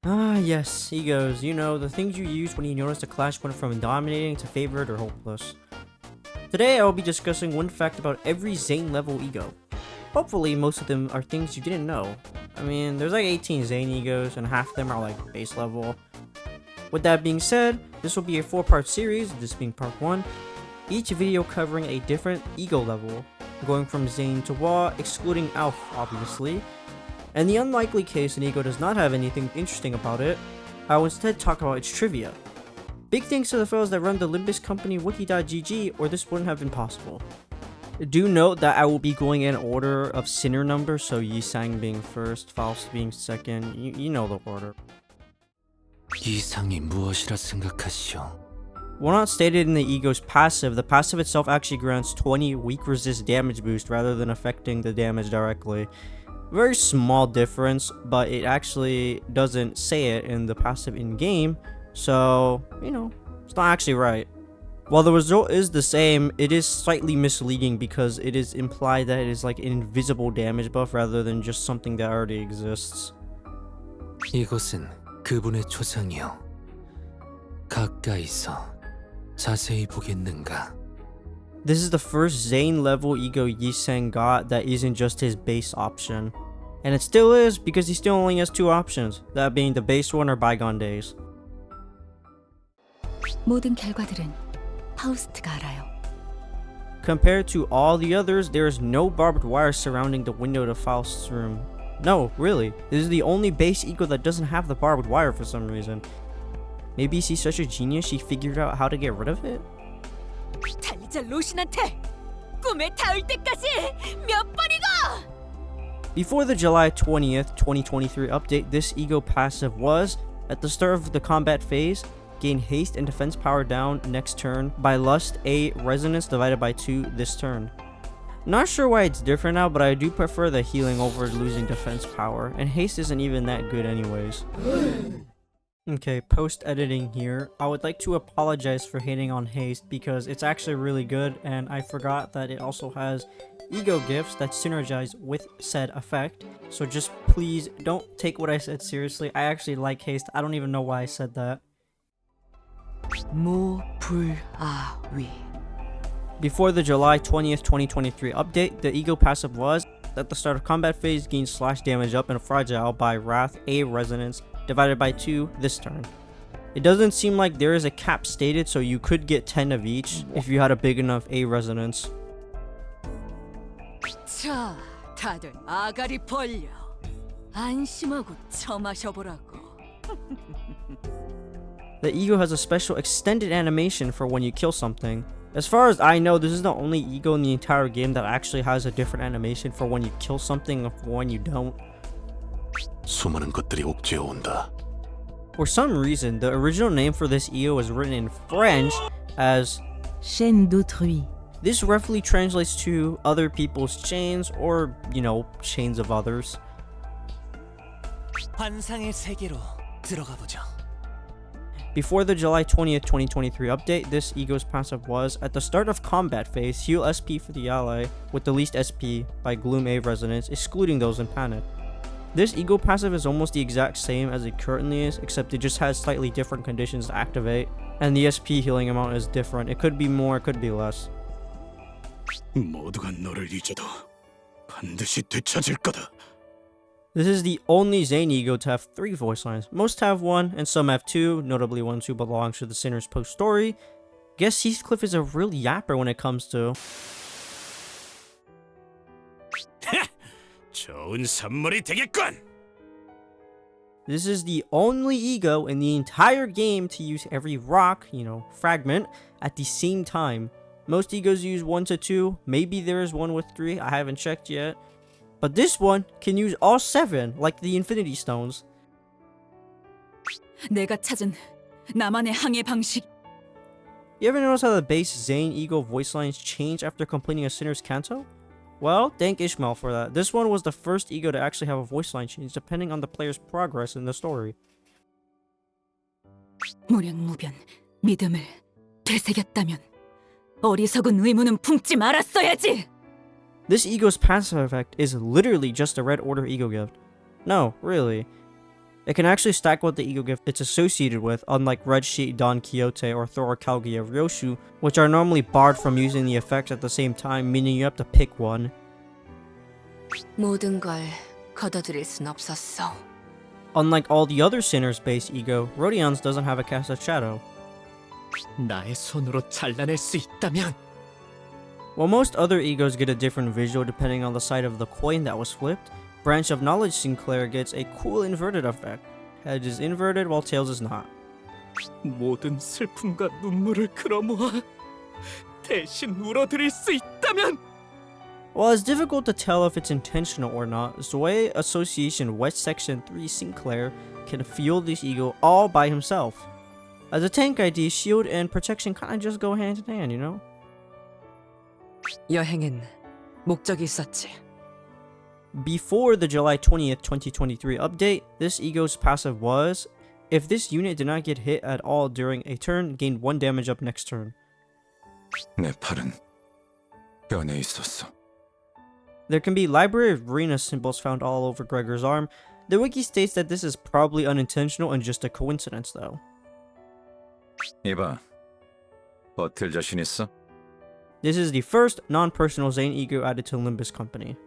Ah yes, E.G.Os, you know, the things you use when you notice a clash went from dominating to favored or hopeless. Today I will be discussing one fact about every ZAYIN level E.G.O. Hopefully most of them are things you didn't know. I mean, there's like 18 ZAYIN E.G.Os and half of them are like base level. With that being said, this will be a 4-part series, this being part 1, each video covering a different E.G.O level, going from ZAYIN to WA, excluding ALF obviously. In the unlikely case an E.G.O does not have anything interesting about it, I will instead talk about its trivia. Big thanks to the fellows that run the Limbus company wiki.gg, or this wouldn't have been possible. Do note that I will be going in order of sinner number, so Yisang being first, Faust being second, you know the order. 이상이 무엇이라 생각하시오? While not stated in the E.G.O's passive, the passive itself actually grants 20 weak resist damage boost rather than affecting the damage directly. Very small difference, but it actually doesn't say it in the passive in-game, so, you know, it's not actually right. While the result is the same, it is slightly misleading because it is implied that it is like an invisible damage buff rather than just something that already exists. 이것은 그분의 초상이요. 가까이서 자세히 보겠는가? This is the first ZAYIN level E.G.O Yisang got that isn't just his base option. And it still is because he still only has 2 options, that being the base one or Bygone Days. 모든 결과들은 파우스트가 알아요. Compared to all the others, there is no barbed wire surrounding the window to Faust's room. No, really, this is the only base E.G.O that doesn't have the barbed wire for some reason. Maybe she's such a genius she figured out how to get rid of it? 달리자 로신한테 꿈에 닿을 때까지 몇 번이고! Before the July 20th, 2023 update, this E.G.O passive was, at the start of the combat phase, gain haste and defense power down next turn by lust A resonance divided by 2 this turn. Not sure why it's different now, but I do prefer the healing over losing defense power, and haste isn't even that good anyways. Okay, post-editing here, I would like to apologize for hating on haste because it's actually really good, and I forgot that it also has E.G.O gifts that synergize with said effect, so just please don't take what I said seriously. I actually like haste. I don't even know why I said that. 무불아위. Before the July 20th, 2023 update, the E.G.O passive was, at the start of combat phase, gain slash damage up and fragile by wrath A resonance divided by 2 this turn. It doesn't seem like there is a cap stated, so you could get 10 of each if you had a big enough A resonance. 자, 다들 아가리 벌려. 안심하고 처마셔보라고. The E.G.O has a special extended animation for when you kill something. As far as I know, this is the only E.G.O in the entire game that actually has a different animation for when you kill something and for when you don't. 수많은 것들이 옥죄어 온다. For some reason, the original name for this E.G.O is written in French as chaîne d'autrui. This roughly translates to other people's chains, or, you know, chains of others. 환상의 세계로 들어가 보자. Before the July 20th, 2023 update, this E.G.O's passive was, at the start of combat phase, heal SP for the ally with the least SP by Gloom A resonance, excluding those in panic. This E.G.O passive is almost the exact same as it currently is, except it just has slightly different conditions to activate, and the SP healing amount is different. It could be more, it could be less. 모두가 너를 잊어도 반드시 되찾을 거다. This is the only ZAYIN E.G.O to have 3 voice lines. Most have 1, and some have 2, notably ones who belong to the Sinner's Post story. Guess Heathcliff is a real yapper when it comes to... 좋은 선물이 되겠군. This is the only E.G.O in the entire game to use every rock, you know, fragment, at the same time. Most E.G.Os use 1 to 2, maybe there is one with 3, I haven't checked yet. But this one can use all 7, like the Infinity Stones. 내가 찾은 나만의 항해 방식. You ever notice how the base ZAYIN E.G.O voice lines change after completing a Sinner's Canto? Well, thank Ishmael for that. This one was the first E.G.O to actually have a voice line change depending on the player's progress in the story. 무량무변 믿음을 되새겼다면 어리석은 의무는 품지 말았어야지. This E.G.O's passive effect is literally just a Red Order E.G.O gift. No, really. It can actually stack what the ego gift it's associated with, unlike Red Sheet, Don Quixote, or Thor Kalgia Ryoshu, which are normally barred from using the effects at the same time, meaning you have to pick one. 모든 걸 거둬들일 순 없었어. Unlike all the other Sinners-based ego, Rodion's doesn't have a cast of shadow. 나의 손으로 잘라낼 수 있다면 While most other egos get a different visual depending on the side of the coin that was flipped, Branch of Knowledge Sinclair gets a cool inverted effect. Head is inverted while Tails is not. 모든 슬픔과 눈물을 끌어모아 대신 울어드릴 수 있다면 While it's difficult to tell if it's intentional or not, Zoe Association West Section 3 Sinclair can feel this ego all by himself. As a tank ID, shield and protection kinda just go hand in hand, you know? 여행엔 목적이 있었지. Before the July 20th, 2023 update, this ego's passive was, if this unit did not get hit at all during a turn, gain 1 damage up next turn. 내 팔은 변해 있었어. There can be Library of Arena symbols found all over Gregor's arm. The wiki states that this is probably unintentional and just a coincidence though. 이봐, 버틸 자신 있어? This is the first non-personal ZAYIN ego added to Limbus Company.